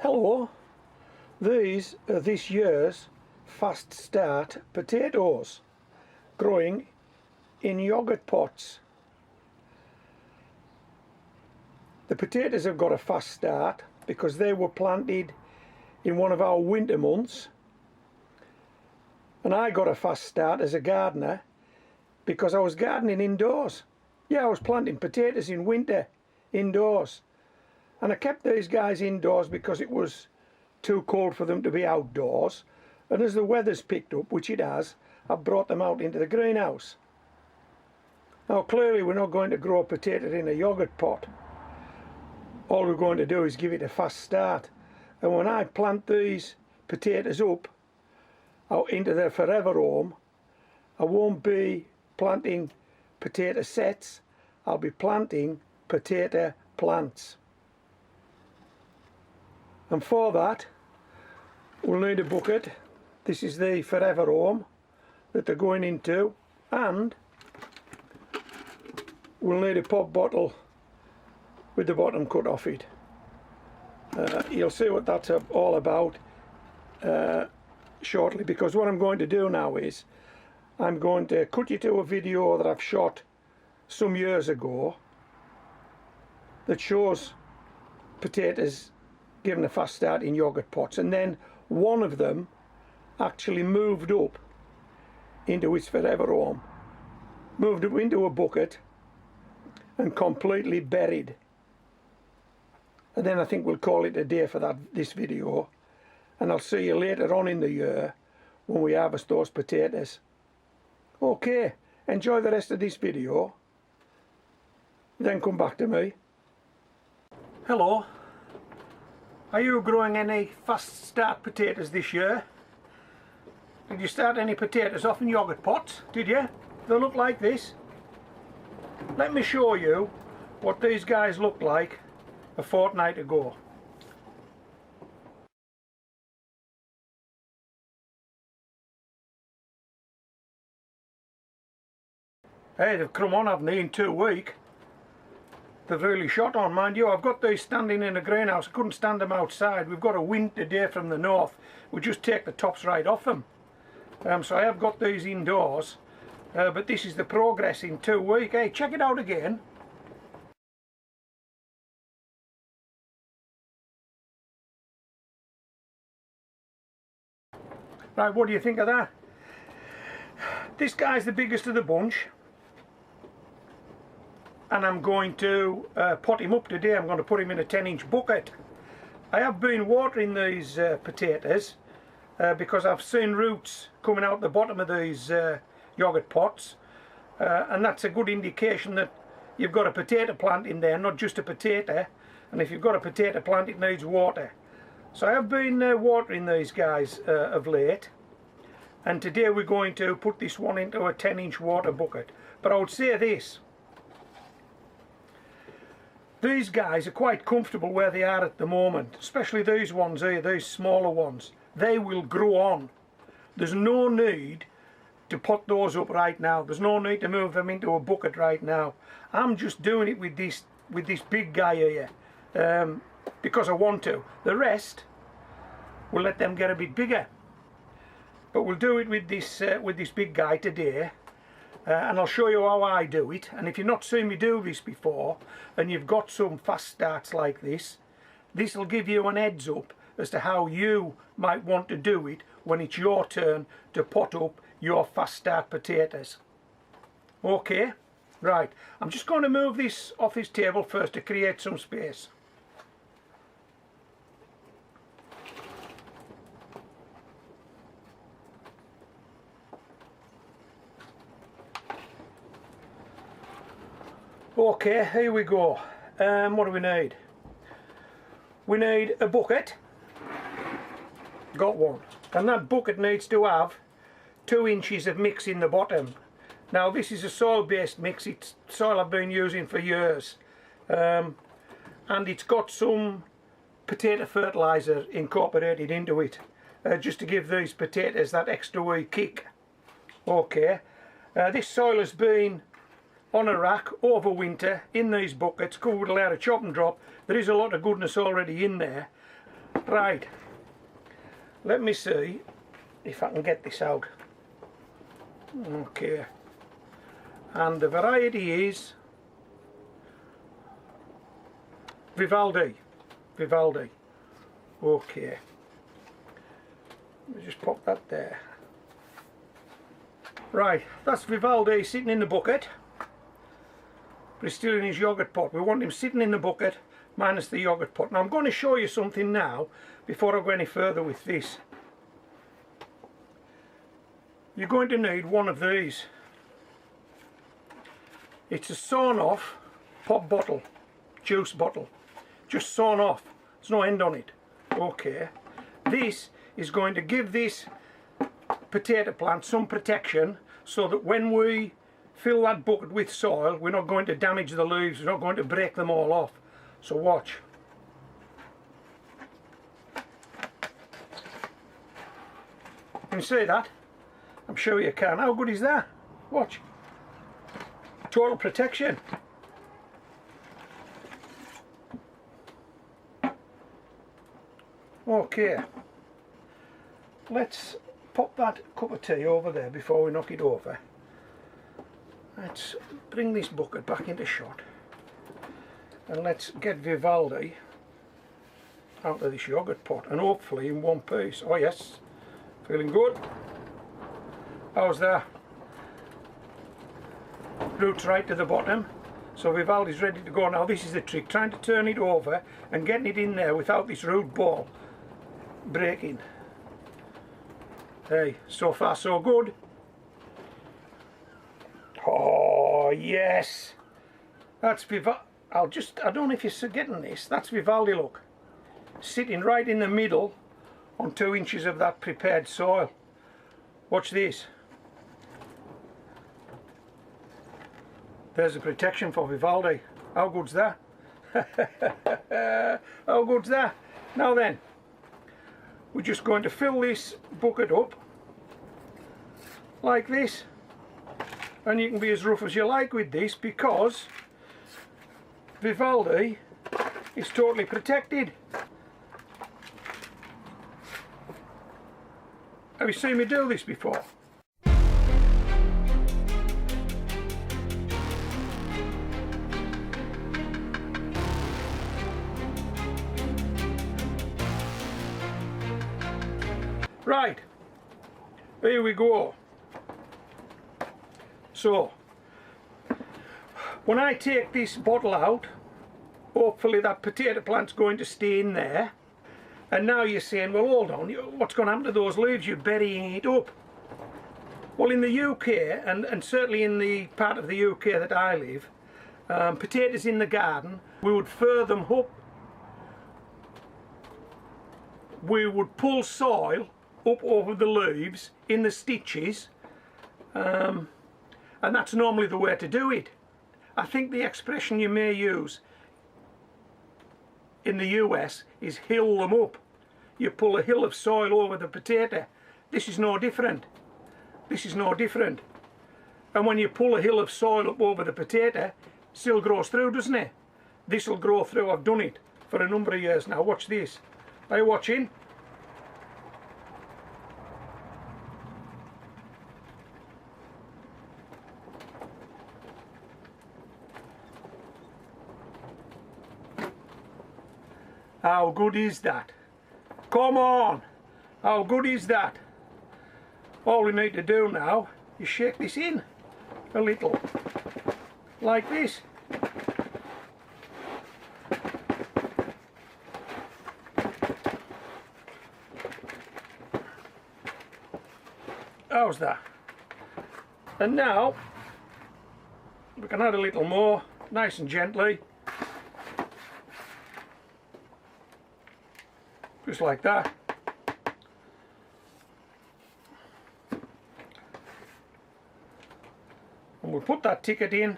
Hello, these are this year's fast start potatoes growing in yogurt pots. The potatoes have got a fast start because they were planted in one of our winter months, and I got a fast start as a gardener because I was gardening indoors. Yeah, I was planting potatoes in winter indoors, and I kept these guys indoors because it was too cold for them to be outdoors, and as the weather's picked up, which it has, I've brought them out into the greenhouse. Now clearly we're not going to grow potatoes in a yogurt pot. All we're going to do is give it a fast start, and when I plant these potatoes up out into their forever home, I won't be planting potato sets, I'll be planting potato plants. And for that we'll need a bucket. This is the forever home that they're going into, and we'll need a pop bottle with the bottom cut off it. You'll see what that's all about shortly, because what I'm going to do now is I'm going to cut you to a video that I've shot some years ago that shows potatoes given a fast start in yogurt pots, and then one of them actually moved up into its forever home, moved up into a bucket and completely buried. And then I think we'll call it a day for this video, and I'll see you later on in the year when we harvest those potatoes. Okay, enjoy the rest of this video, then come back to me. Hello, are you growing any fast start potatoes this year? Did you start any potatoes off in yogurt pots? Did you? They look like this. Let me show you what these guys looked like a fortnight ago. Hey, they've come on, haven't they, in 2 weeks. They've really shot on, mind you. I've got these standing in a greenhouse. I couldn't stand them outside. We've got a wind today from the north. We just take the tops right off them. So I have got these indoors, but this is the progress in 2 weeks. Hey, check it out again. Right, what do you think of that? This guy's the biggest of the bunch, and I'm going to pot him up today. I'm going to put him in a 10-inch bucket. I have been watering these potatoes because I've seen roots coming out the bottom of these yogurt pots, and that's a good indication that you've got a potato plant in there, not just a potato. And if you've got a potato plant, it needs water. So I have been watering these guys of late, and today we're going to put this one into a 10-inch water bucket. But I would say this: these guys are quite comfortable where they are at the moment, especially these ones here, these smaller ones. They will grow on. There's no need to pot those up right now. There's no need to move them into a bucket right now. I'm just doing it with this big guy here because I want to. The rest, we'll let them get a bit bigger. But we'll do it with this big guy today. And I'll show you how I do it. And if you've not seen me do this before, and you've got some fast starts like this, this will give you an heads up as to how you might want to do it when it's your turn to pot up your fast start potatoes. Okay, right, I'm just going to move this off this table first to create some space. Okay, here we go. What do we need? We need a bucket. Got one. And that bucket needs to have 2 inches of mix in the bottom. Now this is a soil based mix. It's soil I've been using for years. And it's got some potato fertiliser incorporated into it, just to give these potatoes that extra wee kick. Okay, this soil has been on a rack over winter in these buckets, covered with a layer of chop and drop. There is a lot of goodness already in there, Right, let me see if I can get this out. Okay, and the variety is Vivaldi. Okay, let me just pop that there. Right, that's Vivaldi sitting in the bucket, but he's still in his yogurt pot. We want him sitting in the bucket minus the yogurt pot. Now I'm going to show you something now before I go any further with this. You're going to need one of these. It's a sawn off pop bottle, juice bottle, just sawn off, there's no end on it. Okay, this is going to give this potato plant some protection so that when we fill that bucket with soil we're not going to damage the leaves, we're not going to break them all off. So watch. Can you see that? I'm sure you can. How good is that? Watch. Total protection. Okay. Let's pop that cup of tea over there before we knock it over. Let's bring this bucket back into shot. And let's get Vivaldi out of this yogurt pot, and hopefully in one piece. Oh yes, feeling good. How's that? Roots right to the bottom, so Vivaldi's ready to go. Now this is the trick, trying to turn it over and getting it in there without this root ball breaking. Hey, so far so good. Oh yes, that's Vivaldi. I don't know if you're getting this, that's Vivaldi, look. Sitting right in the middle on 2 inches of that prepared soil. Watch this. There's the protection for Vivaldi. How good's that? How good's that? Now then, we're just going to fill this bucket up like this. And you can be as rough as you like with this because Vivaldi is totally protected. Have you seen me do this before? Right, here we go. So, when I take this bottle out, hopefully that potato plant's going to stay in there. And now you're saying, well hold on, what's going to happen to those leaves? You're burying it up. Well, in the UK, and certainly in the part of the UK that I live, potatoes in the garden, we would fur them up. We would pull soil up over the leaves in the stitches, and that's normally the way to do it. I think the expression you may use in the US is hill them up. You pull a hill of soil over the potato. This is no different. This is no different. And when you pull a hill of soil up over the potato, it still grows through, doesn't it? This will grow through. I've done it for a number of years now. Watch this. Are you watching? How good is that? Come on! How good is that? All we need to do now is shake this in a little, like this. How's that? And now we can add a little more, nice and gently. Just like that. And we'll put that ticket in.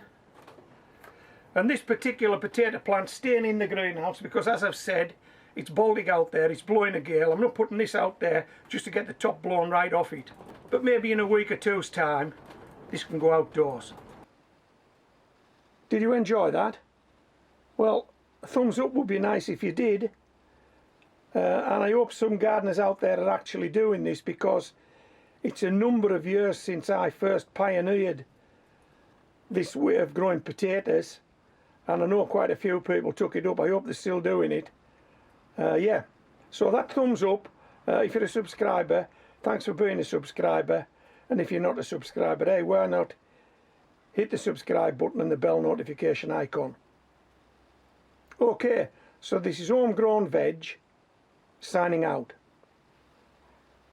And this particular potato plant's staying in the greenhouse because, as I've said, it's balding out there, it's blowing a gale. I'm not putting this out there just to get the top blown right off it. But maybe in a week or two's time, this can go outdoors. Did you enjoy that? Well, a thumbs up would be nice if you did. and I hope some gardeners out there are actually doing this, because it's a number of years since I first pioneered this way of growing potatoes, and I know quite a few people took it up. I hope they're still doing it. Yeah, so that thumbs up. If you're a subscriber, thanks for being a subscriber, and if you're not a subscriber, hey, why not hit the subscribe button and the bell notification icon. Okay, so this is Homegrown Veg signing out.